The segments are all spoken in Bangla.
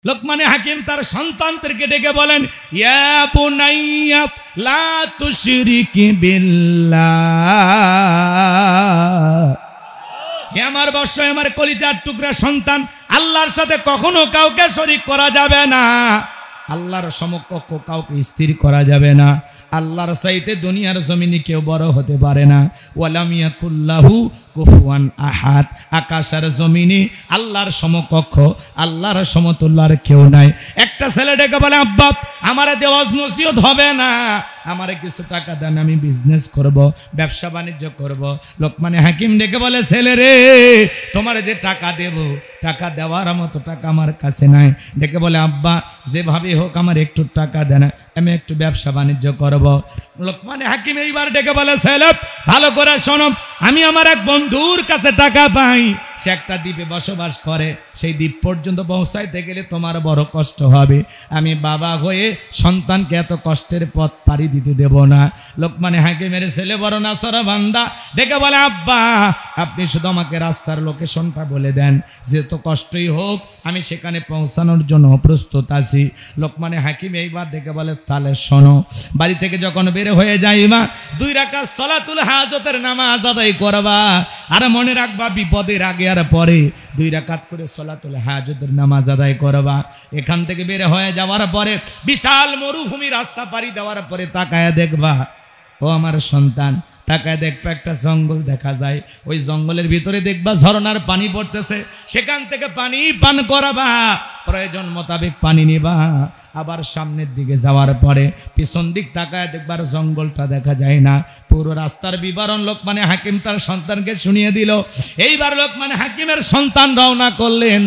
লোকমানে হাকিম তার সন্তানদেরকে ডেকে বলেন, ইয়া বুনাইয়া লা তুশরিক বিল্লাহ, হে আমার বৎস, আমার কলিজার টুকরা সন্তান, আল্লাহর সাথে কখনো কাউকে শরীক করা যাবে না, আল্লাহর সমকক্ষ কাউকে স্থির করা যাবে না, আল্লাহর চাইতে দুনিয়ার জমিনে কেউ বড় হতে পারে না। ওয়ালাম ইয়াকুল্লাহু কুফুয়ান আহাদ, আকাশের জমিনে আল্লাহর সমকক্ষ, আল্লাহর সমতুল্য আর কেউ নাই। একটা ছেলে ডেকে বলে, আব্বা আমারে দেওয়াজ নসিহত হবে না, আমারে কিছু টাকা দেন, আমি বিজনেস করব, ব্যবসা বাণিজ্য করব। লোকমানে হাকিম ডেকে বলে, ছেলে রে, তোমার যে টাকা দেব, টাকা দেওয়ার মতো টাকা আমার কাছে নাই। ডেকে বলে, আব্বা যেভাবে হোক আমার একটু টাকা দেন, আমি একটু ব্যবসা বাণিজ্য করব। লোকমানে হাকিম এইবার ডেকে বলে, ছেলে ভালো করে শোনো, আমি আমার এক বন্ধুর কাছে টাকা পাই, সে একটা দ্বীপে বসবাস করে, সেই দ্বীপ পর্যন্ত পৌঁছাইতে গেলে তোমার বড় কষ্ট হবে, আমি বাবা হয়ে সন্তানকে এত কষ্টের পথ পাড়ি দিতে দেব না। লোকমানে হাকিমের ছেলে বড় নাছরা বান্দা ডেকে বলে, আব্বা আপনি শুধু আমাকে রাস্তার লোকেশনটা বলে দেন, যেহেতু কষ্টই হোক আমি সেখানে পৌঁছানোর জন্য প্রস্তুত আছি। লোকমানে হাকিম এইবার ডেকে বলে, তাহলে শোনো, বাড়ি থেকে যখন বের হয়ে যাইবা 2 রাকাত সালাতুল হাজতের নামাজ আদায় করবা, আর মনে রাখবা বিপদের আগে আর পরে 2 রাকাত করে সালাতুল হাজতের নামাজ আদায় করবা। এখান থেকে বের হয়ে যাওয়ার পরে বিশাল মরুভূমি রাস্তা পাড়ি দেওয়ার পরে তাকায় দেখবা, ও আমার সন্তান, তাকায় দেখবা একটা জঙ্গল দেখা যায়, ওই জঙ্গলের ভিতরে দেখবা ঝর্ণার পানি পড়তেছে, সেখান থেকে পানি পান করাবা, প্রয়োজন মোতাবেক পানি নিবা। আবার সামনের দিকে যাওয়ার পরে পিছন দিক তাকায় দেখবার জঙ্গলটা দেখা যায় না। পুরো রাস্তার বিবরণ লোকমানে হাকিম তার সন্তানকে শুনিয়ে দিল। এইবার লোকমানে হাকিমের সন্তান রওনা করলেন।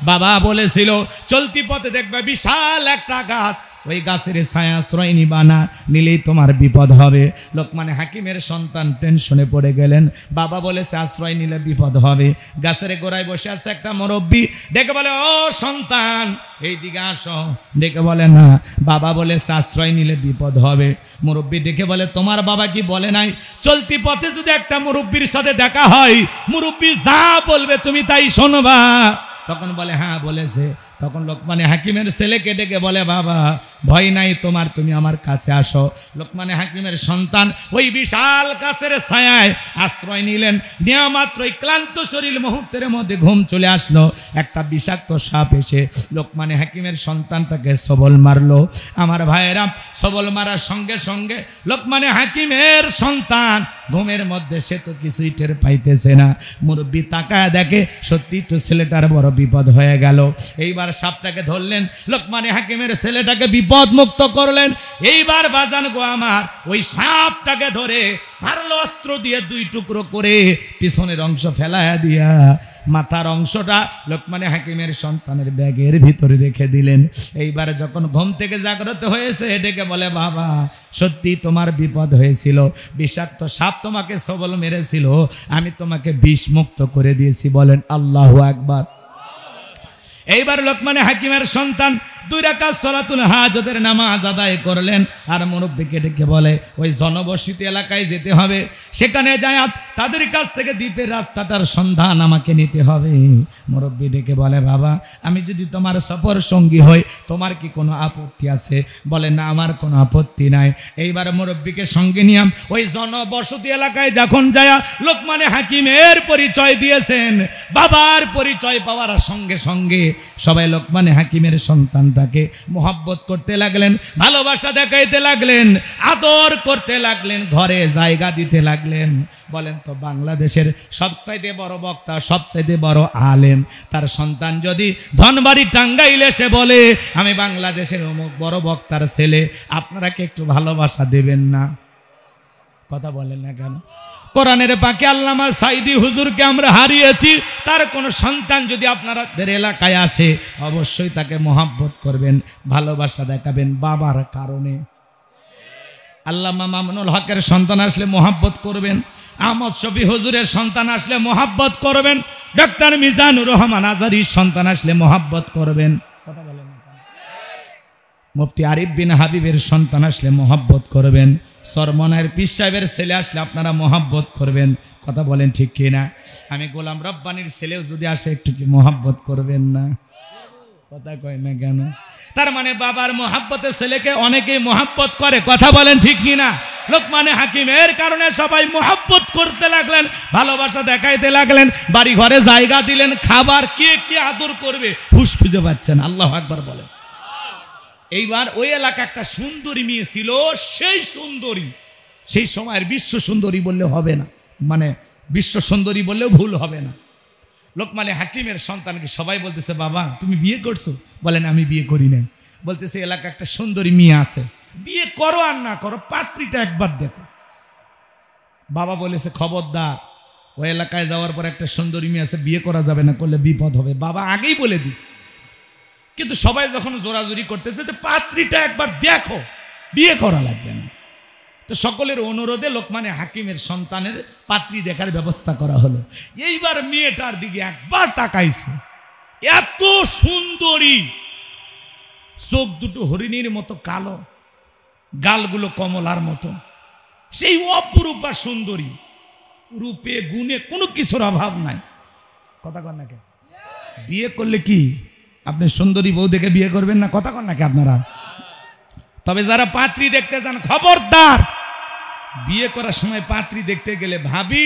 বাবা বলেছিল চলতি পথে দেখবে বিশাল একটা গাছ, ওই গাছের ছায়া আশ্রয় নিবা না, নিলেই তোমার বিপদ হবে। লোকমানে হাকিমের সন্তান টেনশনে পড়ে গেলেন, বাবা বলেছে আশ্রয় নিলে বিপদ হবে। গাছের গোড়ায় বসে আছে একটা মুরব্বি, ডেকে বলে, ও সন্তান এই দিকে আসো। ডেকে বলে, না বাবা বলেছে আশ্রয় নিলে বিপদ হবে। মুরব্বি ডেকে বলে, তোমার বাবা কি বলে নাই চলতি পথে যদি একটা মুরব্বির সাথে দেখা হয়, মুরব্বি যা বলবে তুমি তাই শোনবা? তখন বলে, হ্যাঁ বলেছে। তখন লোকমানে হাকিমের ছেলেকে ডেকে বলে, বাবা ভয় নাই তোমার, তুমি আমার কাছে আসো। লোকমানে হাকিমের সন্তান ওই বিশাল গাছের ছায়ায় আশ্রয় নিলেন। নেওয়া মাত্রই ক্লান্ত শরীর মুহূর্তের মধ্যে ঘুম চলে আসলো। একটা বিষাক্ত সাপ এসে লোকমানে হাকিমের সন্তানটাকে সবল মারলো। আমার ভাইয়েরা, সবল মারার সঙ্গে সঙ্গে লোকমানে হাকিমের সন্তান ঘুমের মধ্যে সে তো কিছুই টের পাইতেছে না। মুরব্বি তাকায় দেখে সত্যি তো ছেলেটার বড় বিপদ হয়ে গেল। এইবার সাপটাকে ধরলেন, লোকমানে হাকিমের ছেলেটাকে বিপদ মুক্ত করলেন। এইবার বাজান গো আমার, ওই সাপটাকে ধরে ধারালো অস্ত্র দিয়ে 2 টুকরো করে পিছনের অংশ ফেলায়া দিয়া মাথার অংশটা লোকমানে হাকিমের সন্তানের ব্যাগের ভিতরে রেখে দিলেন। এইবার যখন ঘুম থেকে জাগ্রত হয়েছে ডেকে বলে, বাবা সত্যি তোমার বিপদ হয়েছিল, বিষাক্ত সাপ তোমাকে সবল মেরেছিল, আমি তোমাকে বিষ মুক্ত করে দিয়েছি। বলেন আল্লাহু আকবার। এইবার লোকমানে হাকিমের সন্তান 2 রাকাত সালাতুল হাজতের নামাজ আদায় করলেন। আর মুরব্বিকে ডেকে বলে, ওই জনবসতি এলাকায় যেতে হবে, সেখানে যায় তাদের কাছ থেকে দ্বীপের রাস্তাটার সন্ধান আমাকে নিতে হবে। মুরব্বি ডেকে বলে, বাবা আমি যদি তোমার সফর সঙ্গী হই তোমার কি কোনো আপত্তি আছে? বলে, না আমার কোনো আপত্তি নাই। এইবার মুরব্বিকে সঙ্গে নিয়ে ওই জনবসতি এলাকায় যখন যায় লোকমানে হাকিমের পরিচয় দিয়েছেন, বাবার পরিচয় পাওয়ার সঙ্গে সঙ্গে সবাই লোকমানে হাকিমের সন্তানটাকে মোহাব্বত করতে লাগলেন, ভালোবাসা দেখাইতে লাগলেন, আদর করতে লাগলেন, ঘরে জায়গা দিতে লাগলেন। বলেন তো বাংলাদেশের সবচাইতে বড় বক্তা, সবচাইতে বড় আলেম, তার সন্তান যদি ধনবাড়ি টাঙ্গাইলে সে বলে আমি বাংলাদেশের অমুক বড় বক্তার ছেলে, আপনারা কি একটু ভালোবাসা দেবেন না? কথা বলেন না কেন? কোরআনের পাকে আল্লামা সাইদি হুজুরকে আমরা হারিয়েছি, তার কোনো সন্তান যদি আপনাদের এলাকায় আসে অবশ্যই তাকে মোহাব্বত করবেন, ভালোবাসা দেখাবেন বাবার কারণে। আল্লামা মামুনুল হকের সন্তান আসলে মোহাব্বত করবেন, আহমদ শফি হুজুরের সন্তান আসলে মোহাব্বত করবেন, ডক্টর মিজানুর রহমান আজারির সন্তান আসলে মোহাব্বত করবেন। কথা বলেন। মুফতি আরিফ বিন হাবিবের সন্তান আসলে মোহাব্বত করবেন, সরমনায়ের পীর সাহেবের ছেলে আসলে আপনারা মোহাব্বত করবেন। কথা বলেন ঠিক কিনা? আমি গোলাম রব্বানির ছেলেও যদি আসে একটু কি মোহাব্বত করবেন না? কথা কয় না কেন? তার মানে বাবার মোহাব্বতে ছেলেকে অনেকেই মোহাব্বত করে, কথা বলেন ঠিক কিনা? লোকমানে হাকিমের কারণে সবাই মোহাব্বত করতে লাগলেন, ভালোবাসা দেখাইতে লাগলেন, বাড়ি ঘরে জায়গা দিলেন, খাবার কে কে আদর করবে হুঁশ খুঁজে পাচ্ছেন। আল্লাহু আকবার বলেন। এইবার ওই এলাকা একটা সুন্দরী মেয়ে ছিল, সেই সুন্দরী, সেই সময়ের বিশ্ব সুন্দরী বললে হবে না, মানে বিশ্ব সুন্দরী বললেও ভুল হবে না। লোকমানে হাকিমের সন্তানকে সবাই বলতেছে, বাবা তুমি বিয়ে করছো? বলেন আমি বিয়ে করি নাই। বলতেছে এলাকা একটা সুন্দরী মেয়ে আছে, বিয়ে করো আর না করো পাত্রীটা একবার দেখো। বাবা বলেছে খবরদার, ওই এলাকায় যাওয়ার পর একটা সুন্দরী মেয়ে আছে, বিয়ে করা যাবে না, করলে বিপদ হবে। বাবা আগেই বলে দিছে, কিন্তু সবাই যখন জোরাজুরি করতেছে তো পাত্রীটা একবার দেখো, বিয়ে করা লাগবে না। তো সকলের অনুরোধে লোকমানে হাকিমের সন্তানের পাত্রী দেখার ব্যবস্থা করা হলো। এইবার মেয়েটার দিকে একবার তাকাইছে, এত সুন্দরী, চোখ দুটো হরিণীর মতো কালো, গালগুলো কমলার মতো, সেই অপরূপা সুন্দরী, রূপে গুণে কোনো কিছুর অভাব নাই। কথা কন নাকি? বিয়ে করলে কি আপনি সুন্দরী বউ দেখে বিয়ে করবেন না? কথা কন নাকি আপনারা? তবে যারা পাত্রী দেখতে যান খবরদার, বিয়ে করার সময় পাত্রী দেখতে গেলে ভাবি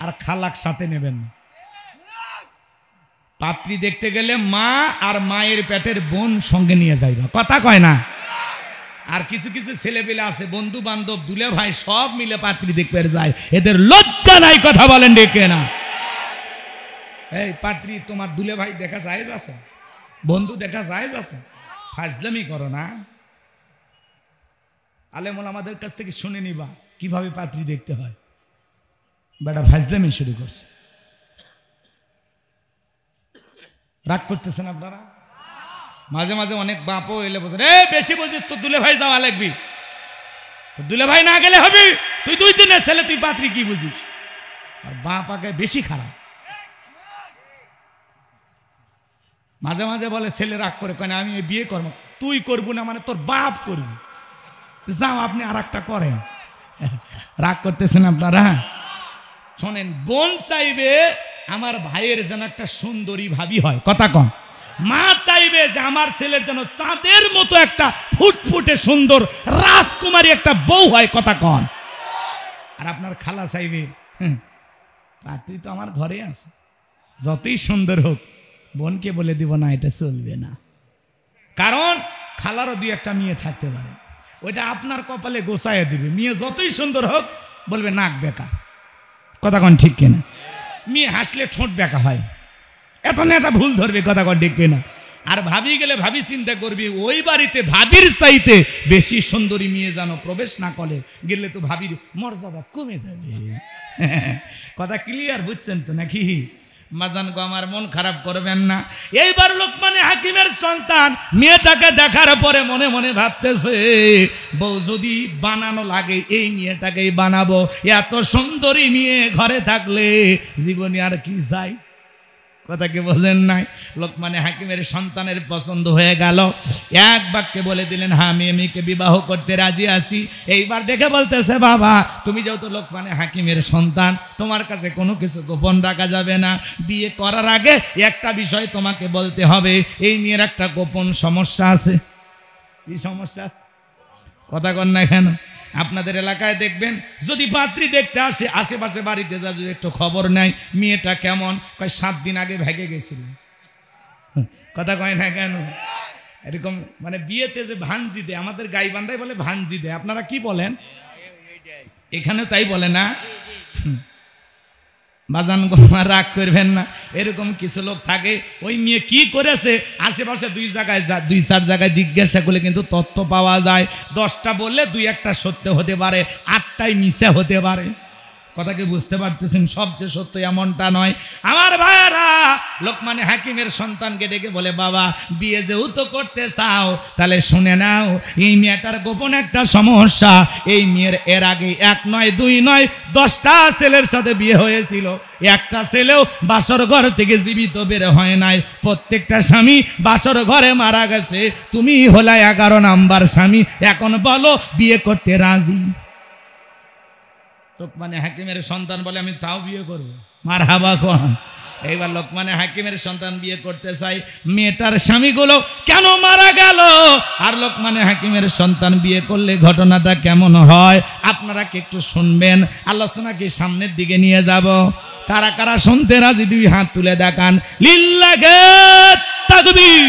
আর খালাক সাথে নেবেন না। পাত্রী দেখতে গেলে মা আর মায়ের পেটের বোন সঙ্গে নিয়ে যাইবা, কথা কয় না? আর কিছু কিছু ছেলেপেলে আছে বন্ধু বান্ধব দুলে ভাই সব মিলে পাত্রী দেখতে যায়, এদের লজ্জা নাই, কথা বলেন ডেকে না? এই পাত্রী তোমার দুলে ভাই দেখা যায় আছে, বন্ধু দেখা যায় আছে, ফাজলামি করো না। আলেমুল আমাদের কাছ থেকে শুনে নিবা কিভাবে পাত্রী দেখতে হয়। বেটা ফাজলামি শুরু করছে, রাগ করতেছেন আপনারা? মাঝে মাঝে অনেক বাপও এলে বলছেন, এ বেশি বলছিস, তো দুলে ভাই যাওয়া লাগবি, তো দুলে ভাই না গেলে হবে, তুই 2 দিনের ছেলে, তুই পাত্রী কি বুঝিস? আর বাপ আগে বেশি খারাপ। মাঝে মাঝে বলে ছেলে রাগ করে, কেন আমি বিয়ে করবো, তুই করবো না মানে তোর বাপ করবি, যাও আপনি আর একটা করেন। রাগ করতেছেন আপনারা? শোনেন, বোন চাইবে আমার ভাইয়ের যেন একটা সুন্দরী ভাবি হয়, কথা কন। মা চাইবে যে আমার ছেলের যেন চাঁদের মতো একটা ফুটফুটে সুন্দর রাজকুমারী একটা বউ হয়, কথা কন। আর আপনার খালা চাইবে পাত্রী তো আমার ঘরে আছে, যতই সুন্দর হোক বোনকে বলে দিব না, এটা চলবে না। কারণ খালারও 2-1টা মেয়ে থাকতে পারে, ওইটা আপনার কপালে গোছায় দিবে। মেয়ে যতই সুন্দর হোক বলবে নাক বেকা, কথা কন ঠিক কিনা? মেয়ে হাসলে ঠোঁট বেকা হয়, এটা না এটা ভুল ধরবে, কথা কন ঠিক কিনা? আর ভাবি গেলে ভাবি চিন্তা করবি ওই বাড়িতে ভাবির চাইতে বেশি সুন্দরী মেয়ে যেন প্রবেশ না করে, গেলে তো ভাবির মর্যাদা কমে যাবে। কথা ক্লিয়ার বুঝছেন তো নাকি? মাজান গো, আমার মন খারাপ করবেন না। এইবার লোকমানে হাকিমের সন্তান মেয়েটাকে দেখার পরে মনে মনে ভাবতেছে, বউ যদি বানানো লাগে এই মেয়েটাকেই বানাবো, এত সুন্দরী মেয়ে ঘরে থাকলে জীবনে আর কি চাই? কথা কি বোঝেন নাই? লোকমানে হাকিমের সন্তানের পছন্দ হয়ে গেল, এক বাক্যে বলে দিলেন, হ্যাঁ আমি মেয়েকে বিবাহ করতে রাজি আছি। এইবার দেখে বলতেছে, বাবা তুমি যেহেতু লোকমানে হাকিমের সন্তান, তোমার কাছে কোনো কিছু গোপন রাখা যাবে না। বিয়ে করার আগে একটা বিষয় তোমাকে বলতে হবে, এই মেয়ের একটা গোপন সমস্যা আছে। কি সমস্যা? কথা কন না কেন? আপনাদের এলাকায় দেখবেন যদি পাত্রী দেখতে আসে, আশেপাশে বাড়িতে যা যদি একটু খবর নেয় মেয়েটা কেমন, কয় 7 দিন আগে ভেগে গেছিল, কথা কয় না কেন? এরকম মানে বিয়েতে যে ভাঞ্জি দেয়, আমাদের গাইবান্ধায় বলে ভাঞ্জি দেয়, আপনারা কি বলেন? এখানে তাই বলে না? বাজান গোমা রাগ করবেন না, এরকম কিছু লোক থাকে, ওই মেয়ে কি করেছে আশেপাশে 2-4 জায়গায় জিজ্ঞাসা করলে কিন্তু তথ্য পাওয়া যায়। 10টা বললে 2-1টা সত্য হতে পারে, 8টাই মিথ্যা হতে পারে। কথা কি বুঝতে পারতেছেন? সবচেয়ে সত্য এমনটা নয়। আমার ভাইরা লোকমানে হাকিমের সন্তানকে ডেকে বলে, বাবা বিয়ে যেহেতু করতে চাও তাহলে শুনে নাও, এই মেয়েটার গোপন একটা সমস্যা। এই মেয়ের এর আগে 1 নয় 2 নয় 10টা ছেলের সাথে বিয়ে হয়েছিল, একটা ছেলেও বাসর ঘর থেকে জীবিত বের হয় নাই। প্রত্যেকটা স্বামী বাসর ঘরে মারা গেছে, তুমি হলা 11 নাম্বার স্বামী। এখন বলো বিয়ে করতে রাজি? লোকমানে হাকিমের সন্তান বলে, আমি তাও বিয়ে করবো। মারহাবা কোন? এইবার লোকমানে হাকিমের সন্তান বিয়ে করতে চাই, মেয়েটার স্বামীগুলো কেন মারা গেল, আর লোকমানে হাকিমের সন্তান বিয়ে করলে ঘটনাটা কেমন হয় আপনারা কি একটু শুনবেন। আলোচনা কি সামনের দিকে নিয়ে যাব? কারা কারা শুনতে রাজি দুই হাত তুলে দেখান। লিল্লাহি তাকবীর।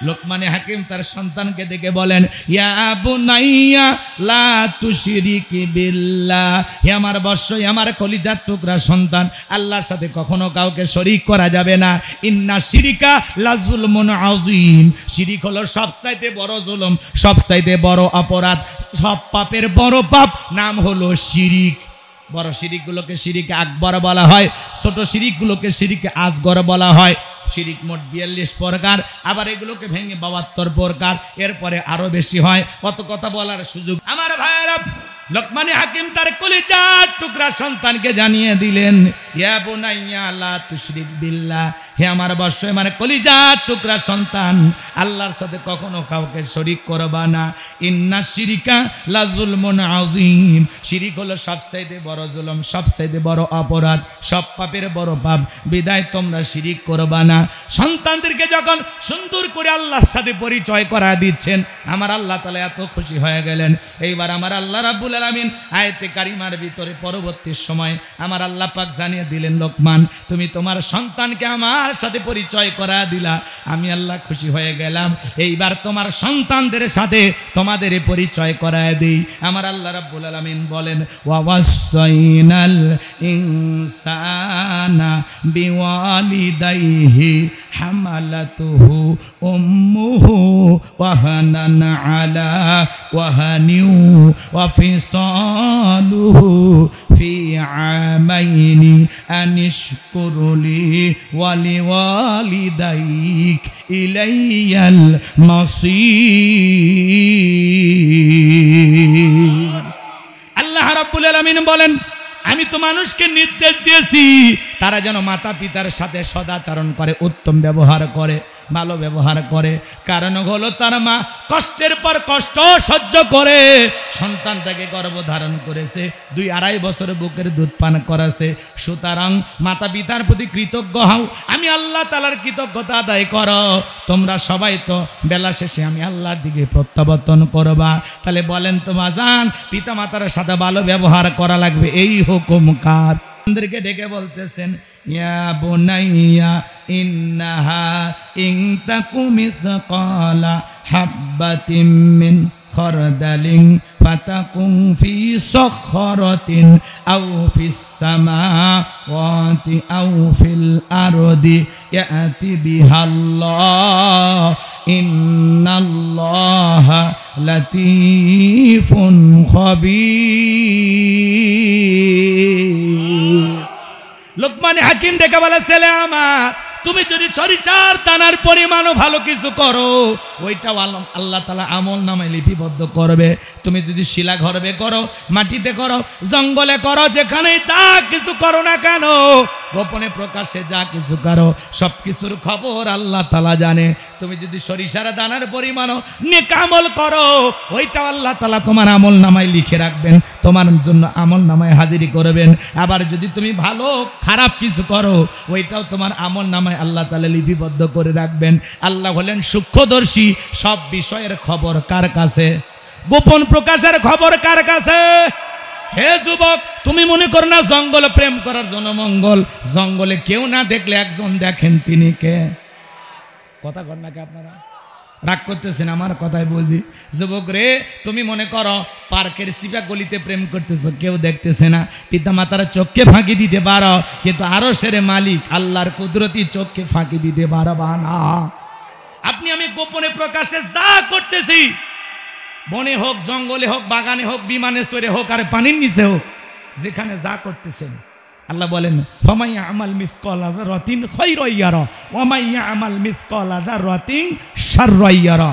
লোকমানে হাকিম তার সন্তানকে দেখে বলেন, ইয়া বুনাইয়া লা তুশরিক বিল্লাহ, হে আমার বৎস, আমার কলিজার টুকরা সন্তান, আল্লাহর সাথে কখনো কাউকে শরীক করা যাবে না। ইন্না শিরিকা লাযুলমুন আযীম, শিরিক হলো সবচাইতে বড় জুলুম, সবচাইতে বড় অপরাধ, সব পাপের বড় পাপ নাম হলো শিরিক। বড় শিরিকগুলোকে শিরিকে আকবর বলা হয়, ছোট শিরিকগুলোকে শিরিকে আসগর বলা হয়। শিরিক মোট 42 প্রকার, আবার এগুলোকে ভেঙে 72 প্রকার, এরপরে আরো বেশি হয়। অত কথা বলার সুযোগ আমার ভাইরা। লোকমানে হাকিম তার কলিজার টুকরা সন্তানকে জানিয়ে দিলেন, ইয়া বুনাইয়া লা তুশরিক বিল্লাহ, হে আমার বৎস, মানে কলিজার টুকরা সন্তান, আল্লাহর সাথে কখনো কাউকে শরীক করবা না। ইন্না শিরিকা লাযুলমুন আযীম, শিরিক হলো সবচাইতে বড় জুলুম, সবচাইতে বড় অপরাধ, সব পাপের বড় পাপ, বিদায় তোমরা শিরিক করবা না। সন্তানদেরকে যখন সুন্দর করে আল্লাহর সাথে পরিচয় করা দিচ্ছেন, আমার আল্লাহ তাআলা এত খুশি হয়ে গেলেন। এইবার আমার আল্লাহ রাব্বুল আলামিন আয়াতে কারিমার ভিতরে পরবর্তী সময় আমার আল্লাহ পাক জানিয়ে দিলেন, লোকমান, তুমি তোমার সন্তানকে আমার সাথে পরিচয় করা দিলা, আমি আল্লাহ খুশি হয়ে গেলাম। এইবার তোমার সন্তানদের সাথে তোমাদের পরিচয় করায় দেই। আমার আল্লাহ রাব্বুল আলামিন বলেন, ওয়াসাইনাল ইনসানা বিওয়ালিদাইহি হামালাতুহু উম্মুহু ওয়াহানান আলা ওয়াহানিউ ওয়া ফিসালুহু ফি আমাইনি আনিশকুরলি ওয়ালিওয়ালিদাইক ইলাইয়াল মাসির। আল্লাহ রাব্বুল আলামিন বলেন, আমি তো মানুষকে নির্দেশ দিয়েছি তারা যেন মাতা পিতার সাথে সদাচরণ করে, উত্তম ব্যবহার করে, ভালো ব্যবহার করে। কারণ হলো তার মা কষ্টের পর কষ্ট সহ্য করে সন্তানটাকে গর্ভধারণ করেছে, 2-2.5 বছর বুকের দুধ পান করাছে। সুতরাং মাতা পিতার প্রতি কৃতজ্ঞ হও, আমি আল্লাহ তাআলার কৃতজ্ঞতা আদায় করো। তোমরা সবাই তো বেলা শেষে আমি আল্লাহর দিকে প্রত্যাবর্তন করবা। তাহলে বলেন তো বাজান, পিতা মাতার সাথে ভালো ব্যবহার করা লাগবে, এই হুকুম কার? আমাদেরকে ডেকে বলতেছেন, ইয়া বুনাইয়া ইন্নাহা ইন তাকু মিসকালা হাববাতিন মিন খারদালিন ফাতাকুন ফি সাখরাতিন আও ফিস সামাওয়াতি আও ফিল আরদি ইয়াতি বিহাল্লাহ ইন্নাল্লাহা লাতীফুন খাবীর। লোকমানে হাকিম ডেকে বলে, ছেলে আমার, তুমি যদি সরিষার দানার পরিমাণও ভালো কিছু করো, ওইটাও আল্লাহ তাআলা আমল নামায় লিপিবদ্ধ করবে। তুমি যদি শিলা গর্ভে করো, মাটিতে করো, জঙ্গলে করো, যেখানে যা কিছু করো না কেন, গোপনে প্রকাশ্যে যা কিছু করো, সব কিছুর খবর আল্লাহ তাআলা জানে। তুমি যদি সরিষার দানার পরিমাণও নেক আমল করো, ওইটাও আল্লাহ তাআলা তোমার আমল নামায় লিখে রাখবেন, তোমার জন্য আমল নামায় হাজিরি করবেন। আবার যদি তুমি ভালো খারাপ কিছু করো, ওইটাও তোমার আমল নামায় আল্লাহ তাআলা লিপিবদ্ধ করে রাখবেন। আল্লাহ হলেন সূক্ষ্মদর্শী, সব বিষয়ের খবর কার কাছে? গোপন প্রকাশের খবর কার কাছে? হে যুবক, তুমি মনে করো না জঙ্গলে প্রেম করার জন্য মঙ্গল, জঙ্গলে কেউ না দেখলে একজন দেখেন, তিনি কে? কথা কর নাকি আপনারা? রাগ করতেছেন আমার কথায় বলছি। যুবক রে, তুমি মনে করো পার্কের সিপা গলিতে প্রেম করতেছো, কেউ দেখতেছে না, পিতা মাতার চোখকে ফাঁকি দিতে পারো, কিন্তু আরশের মালিক আল্লাহর কুদরতি চোখকে ফাঁকি দিতে পারবা না। আপনি আমি গোপনে প্রকাশে যা করতেছি, বনে হোক, জঙ্গলে হোক, বাগানে হোক, বিমানে চড়ে হোক, আর পানির নিচে হোক, যেখানে যা করতেছেন, আল্লাহ বলেন, ফামাইয়া আমাল মিসকালা যারাতিন খায়রান ইয়ারা ওয়া মাইয়া আমাল মিসকালা যারাতিন শাররান ইয়ারা।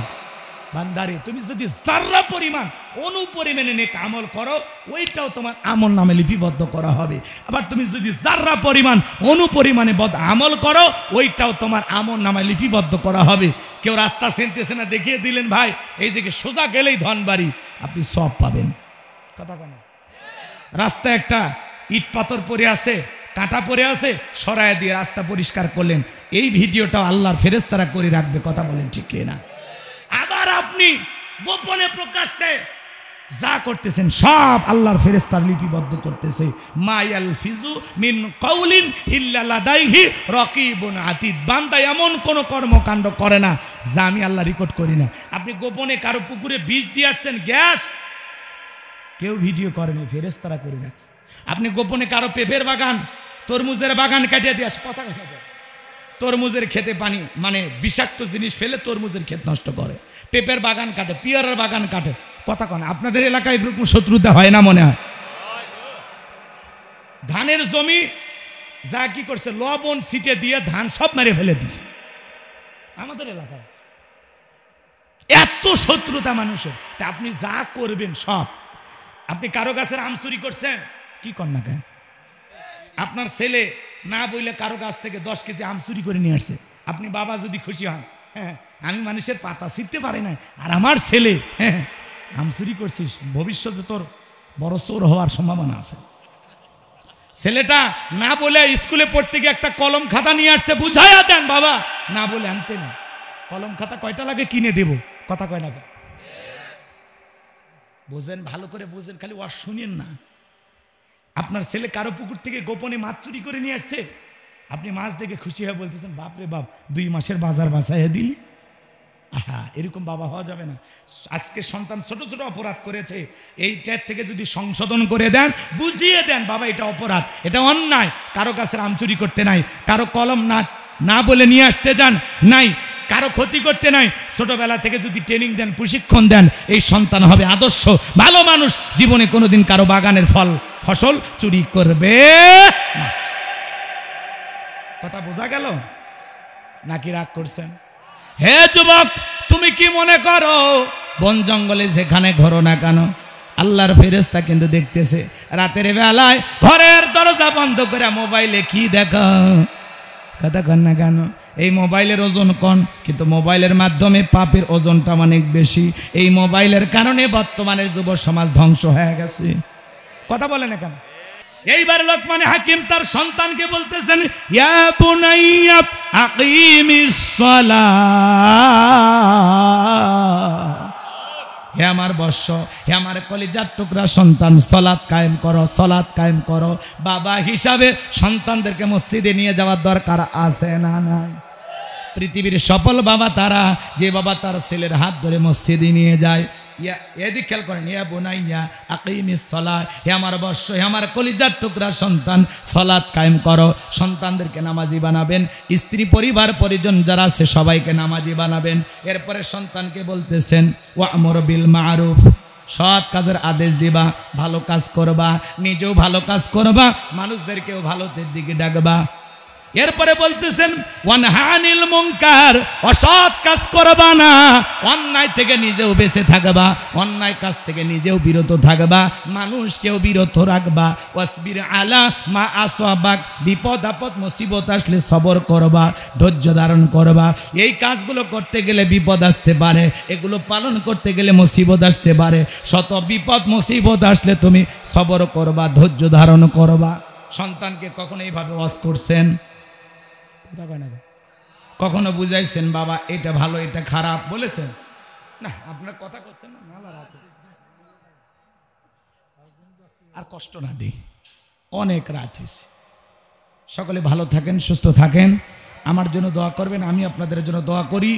বান্দারে, তুমি যদি যাররা পরিমাণ অনুপরিমাণে নেক আমল করো, ওইটাও তোমার আমল নামে লিপিবদ্ধ করা হবে। আবার তুমি যদি যাররা পরিমাণ অনুপরিমাণে বদ আমল করো, ওইটাও তোমার আমল নামে লিপিবদ্ধ করা হবে। কেউ রাস্তা চিনতেছে না, দেখিয়ে দিলেন, ভাই এই দিকে সোজা গেলেই ধনবাড়ি, আপনি সব পাবেন। কথা বলেন। রাস্তায় একটা ইট পাথর পড়ে আছে, কাঁটা পড়ে আছে, সরায় দিয়ে রাস্তা পরিষ্কার করলেন। এই ভিডিওটাও আল্লাহর ফেরেশতারা করে রাখবে, কথা বলেন ঠিক না? আবার আপনি গোপনে প্রকাশ্যে যা করতেছেন সব আল্লাহর ফেরেশতার লিপিবদ্ধ করতেছে। মায়াল ফিজু মিন কাউলিন ইল্লা লাদাইহি রাকিবুন আতীদ। বান্দা এমন কোন কর্মকাণ্ড করে না যা আমি আল্লাহ রেকর্ড করি না। আপনি গোপনে কারো পুকুরে বিষ দিয়ে আসছেন, গ্যাস, কেউ ভিডিও করেনি, ফেরেশতারা করে রাখছে। আপনি গোপনে কারো পেঁপের বাগান, তরমুজের বাগান কাটিয়ে দিয়ে আসে, কথা কথা তরমুজের খেতে পানি মানে বিষাক্ত জিনিস ফেলে তরমুজের ক্ষেত নষ্ট করে, পেঁপের বাগান কাটে, পিয়ারের বাগান কাটে, কথা কন। আপনাদের এলাকায় এরকম শত্রুতা হয় না মনে হয়? ধানের জমি যা কি করছে, লবণ ছিটে দিয়ে ধান সব মেরে ফেলে দিছে আমাদের এলাকায়। এত শত্রুতা মানুষের, তা আপনি যা করবেন সব। আপনি কারো গাছের আম চুরি করছেন, কি কর না কেন? আপনার ছেলে না বইলে কারো গাছ থেকে 10 কেজি আম চুরি করে নিয়ে আসছে, আপনি বাবা যদি খুশি হন, হ্যাঁ আমি মানুষের পাতা ছিঁড়তে পারি না, আর আমার ছেলে হ্যাঁ আম চুরি করছিস, ভবিষ্যতে তোর বড় চোর হওয়ার সম্ভাবনা আছে। ছেলেটা না বলে স্কুলে পড়তে গিয়ে একটা কলম খাতা নিয়ে আসছে, বুঝাইয়া দেন বাবা, না বলে আনতেন। কলম খাতা কয়টা লাগে কিনে দেব, কথা কয় লাগে? বোঝেন, ভালো করে বোঝেন, খালি ওয়াজ শুনেন না। আপনার ছেলে কারো পুকুর থেকে গোপনে মাছ চুরি করে নিয়ে আসছে, আপনি মাছ দেখে খুশি হয়ে বলতেছেন, বাপরে বাপ 2 মাসের বাজার বাঁচাইয়া দিলি। আহা, এরকম বাবা হওয়া যাবে না। আজকে সন্তান ছোট ছোট অপরাধ করেছে, এইটার থেকে যদি সংশোধন করে দেন, বুঝিয়ে দেন বাবা এটা অপরাধ, এটা অন্যায়, কারো কাছে আম চুরি করতে নাই, কারো কলম না বলে নিয়ে আসতে যান নাই, কারো ক্ষতি করতে নাই। ছোটবেলা থেকে যদি ট্রেনিং দেন, প্রশিক্ষণ দেন, এই সন্তান হবে আদর্শ ভালো মানুষ, জীবনে কোনোদিন কারো বাগানের ফসল চুরি করবে না। কথা বোঝা গেল নাকি রাগ করছেন? হে যুবক, তুমি কি মনে করো বন জঙ্গলে যেখানে ঘরো না কেন, আল্লাহর ফেরেশতা কিন্তু দেখতেছে। রাতের বেলায় ঘরের দরজা বন্ধ করে মোবাইলে কি দেখো, কথা কন না কেন? এই মোবাইলের ওজন কম, কিন্তু মোবাইলের মাধ্যমে পাপের ওজনটা অনেক বেশি। এই মোবাইলের কারণে বর্তমানের যুব সমাজ ধ্বংস হয়ে গেছে, কথা বলে না কেন? এইবার লোকমান হাকিম তার সন্তানকে বলতেছেন, ইয়া বুনাইয়া আকিমিস সালাহ, হে আমার বৎস, হে আমার কলিজার টুকরা সন্তান, সালাত কায়েম করো, সালাত কায়েম করো। বাবা হিসাবে সন্তানদেরকে মসজিদে নিয়ে যাওয়ার দরকার আছে না নাই? পৃথিবীর সফল বাবা তারা, যে বাবা তার ছেলের হাত ধরে মসজিদে নিয়ে যায়। এদিক খেয়াল করেন, ইয়া বুনাইয়া আকিমিস সালাহ, হে আমার বৎস, হে আমার কলিজার টুকরা সন্তান, সালাত কায়েম করো। সন্তানদেরকে নামাজি বানাবেন, স্ত্রী পরিবার পরিজন যারা আছে সবাইকে নামাজি বানাবেন। এরপরে সন্তানকে বলতেছেন, ওয়া'মুর বিল মা'রুফ, সৎ কাজের আদেশ দিবা, ভালো কাজ করবা, নিজেও ভালো কাজ করবা, মানুষদেরকেও ভালোদের দিকে ডাকবা। এরপরে বলতেছেন, ওয়ানহানিল মুনকার, অসৎ কাজ করবা না, অন্যায় থেকে নিজেও বেঁচে থাকবা, অন্যায় কাজ থেকে নিজেও বিরত থাকবা, মানুষকেও বিরত রাখবা। ওয়াসবির আলা মা আসাবাক, বিপদ আপদ মুসিবত আসলে সবর করবা, ধৈর্য ধারণ করবা। এই কাজগুলো করতে গেলে বিপদ আসতে পারে, এগুলো পালন করতে গেলে মুসিবত আসতে পারে। শত বিপদ মুসিবত আসলে তুমি সবর করবা, ধৈর্য ধারণ করবা। সন্তানকে কখনো এইভাবে ওয়াজ করছেন? কখনো বুঝাইছেন বাবা এটা ভালো এটা খারাপ বলেছেন? না, আপনার কথা করছেন না, আর কষ্ট না দিই, অনেক রাত হয়েছে। সকলে ভালো থাকেন, সুস্থ থাকেন, আমার জন্য দোয়া করবেন, আমি আপনাদের জন্য দোয়া করি।